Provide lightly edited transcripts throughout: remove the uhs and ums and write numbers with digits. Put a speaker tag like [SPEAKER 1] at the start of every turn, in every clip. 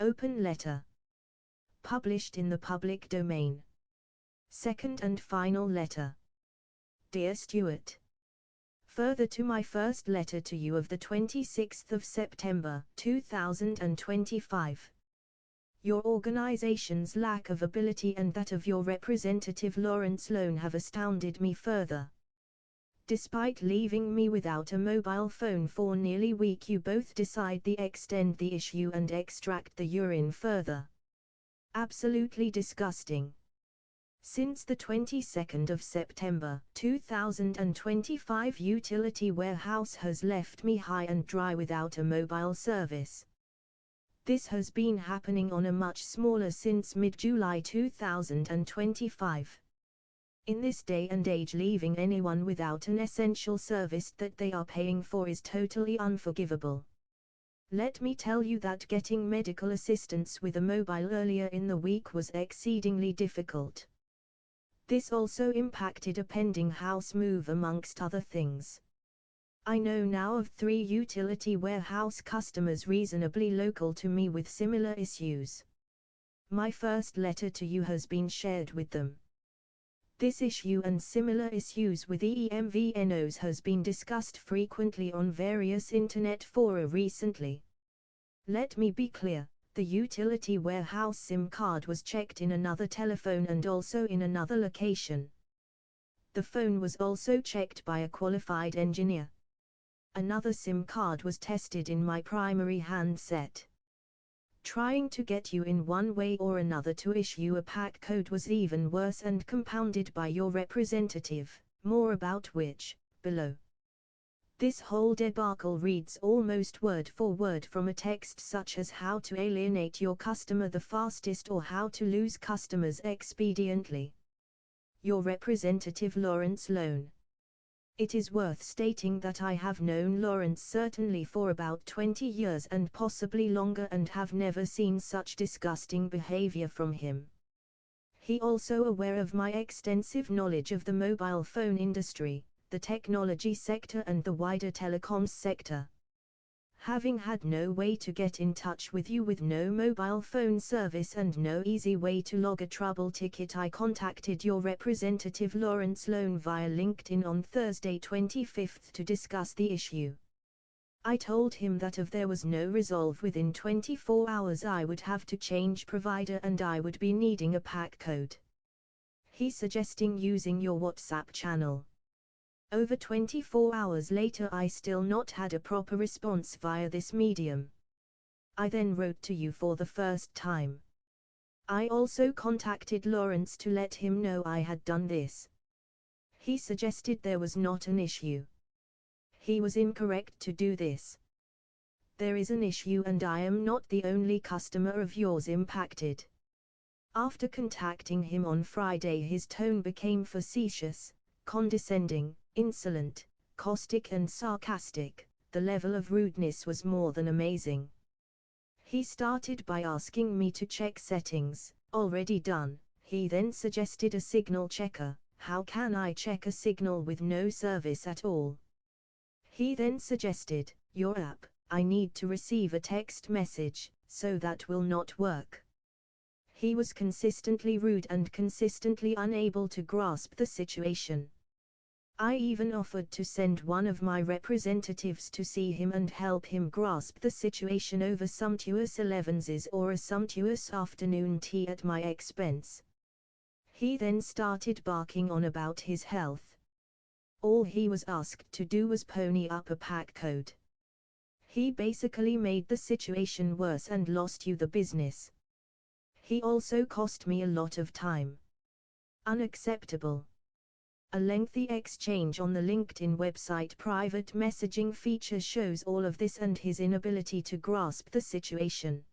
[SPEAKER 1] Open letter. Published in the public domain. Second and final letter. Dear Stuart. Further to my first letter to you of the 26th of September, 2025. Your organization's lack of ability and that of your representative Lawrence Lone have astounded me further. Despite leaving me without a mobile phone for nearly a week, you both decide to extend the issue and extract the urine further. Absolutely disgusting. Since the 22nd of September, 2025, Utility Warehouse has left me high and dry without a mobile service. This has been happening on a much smaller since mid-July 2025. In this day and age, leaving anyone without an essential service that they are paying for is totally unforgivable. Let me tell you that getting medical assistance with a mobile earlier in the week was exceedingly difficult. This also impacted a pending house move amongst other things. I know now of 3 Utility Warehouse customers reasonably local to me with similar issues. My first letter to you has been shared with them. This issue and similar issues with EMVNOs has been discussed frequently on various internet fora recently. Let me be clear, the Utility Warehouse SIM card was checked in another telephone and also in another location. The phone was also checked by a qualified engineer. Another SIM card was tested in my primary handset. Trying to get you in one way or another to issue a pack code was even worse and compounded by your representative, more about which, below. This whole debacle reads almost word for word from a text such as how to alienate your customer the fastest or how to lose customers expediently. Your representative Lawrence Lone. It is worth stating that I have known Lawrence certainly for about 20 years and possibly longer and have never seen such disgusting behavior from him. He also aware of my extensive knowledge of the mobile phone industry, the technology sector and the wider telecoms sector. Having had no way to get in touch with you with no mobile phone service and no easy way to log a trouble ticket, I contacted your representative Lawrence Lone via LinkedIn on Thursday 25th to discuss the issue. I told him that if there was no resolve within 24 hours I would have to change provider and I would be needing a pack code. He suggesting using your WhatsApp channel. Over 24 hours later I still not had a proper response via this medium. I then wrote to you for the first time. I also contacted Lawrence to let him know I had done this. He suggested there was not an issue. He was incorrect to do this. There is an issue and I am not the only customer of yours impacted. After contacting him on Friday, his tone became facetious, condescending, insolent, caustic and sarcastic. The level of rudeness was more than amazing. He started by asking me to check settings, already done. He then suggested a signal checker. How can I check a signal with no service at all? He then suggested, your app, I need to receive a text message, so that will not work. He was consistently rude and consistently unable to grasp the situation. I even offered to send one of my representatives to see him and help him grasp the situation over sumptuous 11s or a sumptuous afternoon tea at my expense. He then started barking on about his health. All he was asked to do was pony up a pack code. He basically made the situation worse and lost you the business. He also cost me a lot of time. Unacceptable. A lengthy exchange on the LinkedIn website private messaging feature shows all of this and his inability to grasp the situation.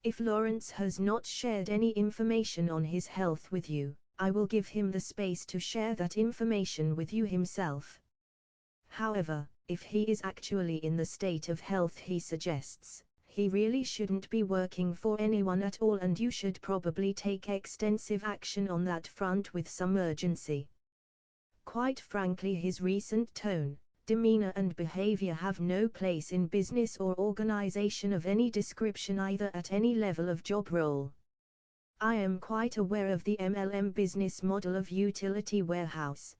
[SPEAKER 1] If Lawrence has not shared any information on his health with you, I will give him the space to share that information with you himself. However, if he is actually in the state of health he suggests, he really shouldn't be working for anyone at all and you should probably take extensive action on that front with some urgency. Quite frankly, his recent tone, demeanor and behavior have no place in business or organization of any description either at any level of job role. I am quite aware of the MLM business model of utility warehouse.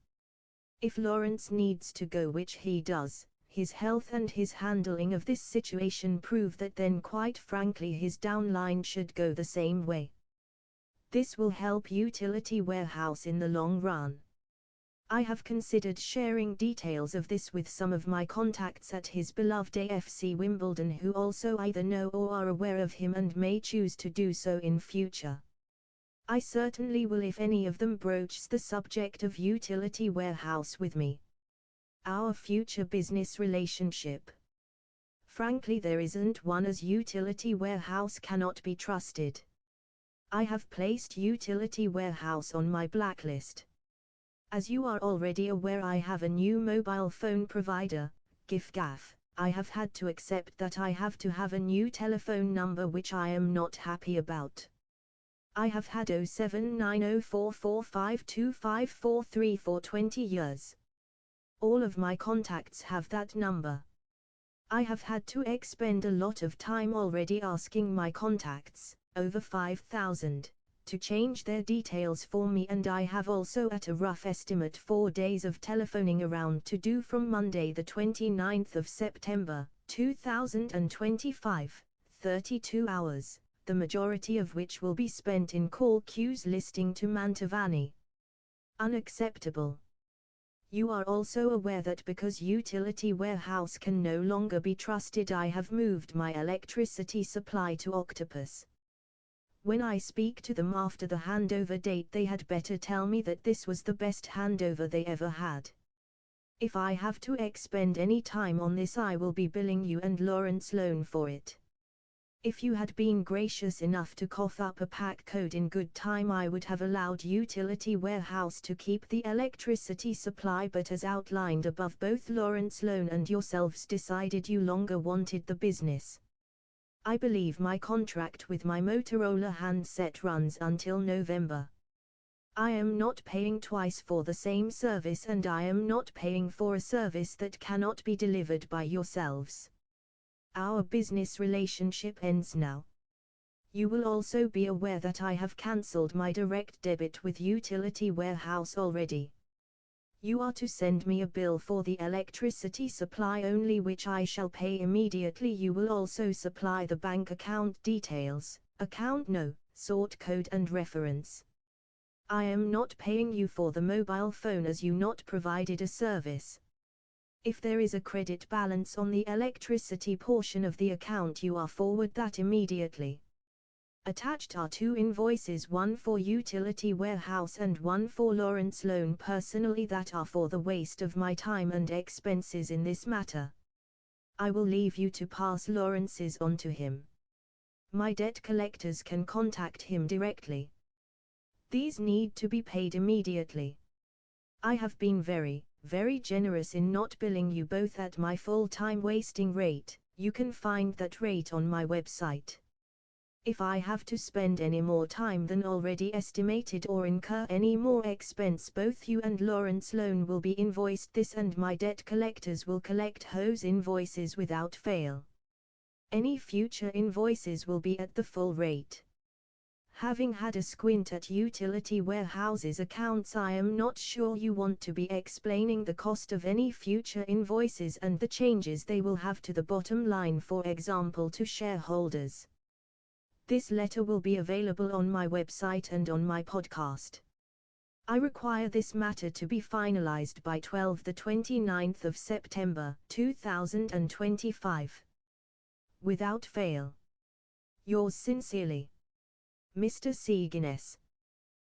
[SPEAKER 1] If Lawrence needs to go, which he does, his health and his handling of this situation prove that, then quite frankly his downline should go the same way. This will help utility warehouse in the long run. I have considered sharing details of this with some of my contacts at his beloved AFC Wimbledon, who also either know or are aware of him and may choose to do so in future. I certainly will if any of them broaches the subject of utility warehouse with me. Our future business relationship. Frankly, there isn't one, as utility warehouse cannot be trusted. I have placed utility warehouse on my blacklist. As you are already aware, I have a new mobile phone provider, giffgaff. I have had to accept that I have to have a new telephone number, which I am not happy about. I have had 07904452543 for 20 years. All of my contacts have that number. I have had to expend a lot of time already asking my contacts, over 5,000, to change their details for me, and I have also at a rough estimate 4 days of telephoning around to do from Monday the 29th of September, 2025, 32 hours, the majority of which will be spent in call queues listening to Mantovani. Unacceptable. You are also aware that because utility warehouse can no longer be trusted, I have moved my electricity supply to Octopus. When I speak to them after the handover date, they had better tell me that this was the best handover they ever had. If I have to expend any time on this, I will be billing you and Lawrence Loan for it. If you had been gracious enough to cough up a pack code in good time, I would have allowed utility warehouse to keep the electricity supply, but as outlined above, both Lawrence Loan and yourselves decided you longer wanted the business. I believe my contract with my Motorola handset runs until November. I am not paying twice for the same service, and I am not paying for a service that cannot be delivered by yourselves. Our business relationship ends now. You will also be aware that I have cancelled my direct debit with utility warehouse already. You are to send me a bill for the electricity supply only, which I shall pay immediately. You will also supply the bank account details, account no, sort code and reference. I am not paying you for the mobile phone, as you not provided a service. If there is a credit balance on the electricity portion of the account, you are forward that immediately. Attached are 2 invoices, one for utility warehouse and one for Lawrence Loan personally, that are for the waste of my time and expenses in this matter. I will leave you to pass Lawrence's on to him. My debt collectors can contact him directly. These need to be paid immediately. I have been very generous in not billing you both at my full-time wasting rate. You can find that rate on my website. If I have to spend any more time than already estimated or incur any more expense, both you and Lawrence Loan will be invoiced this, and my debt collectors will collect those invoices without fail. Any future invoices will be at the full rate. Having had a squint at utility warehouse's accounts, I am not sure you want to be explaining the cost of any future invoices and the changes they will have to the bottom line, for example to shareholders. This letter will be available on my website and on my podcast. I require this matter to be finalized by the 29th of September, 2025. Without fail. Yours sincerely, Mr. C. Guinness.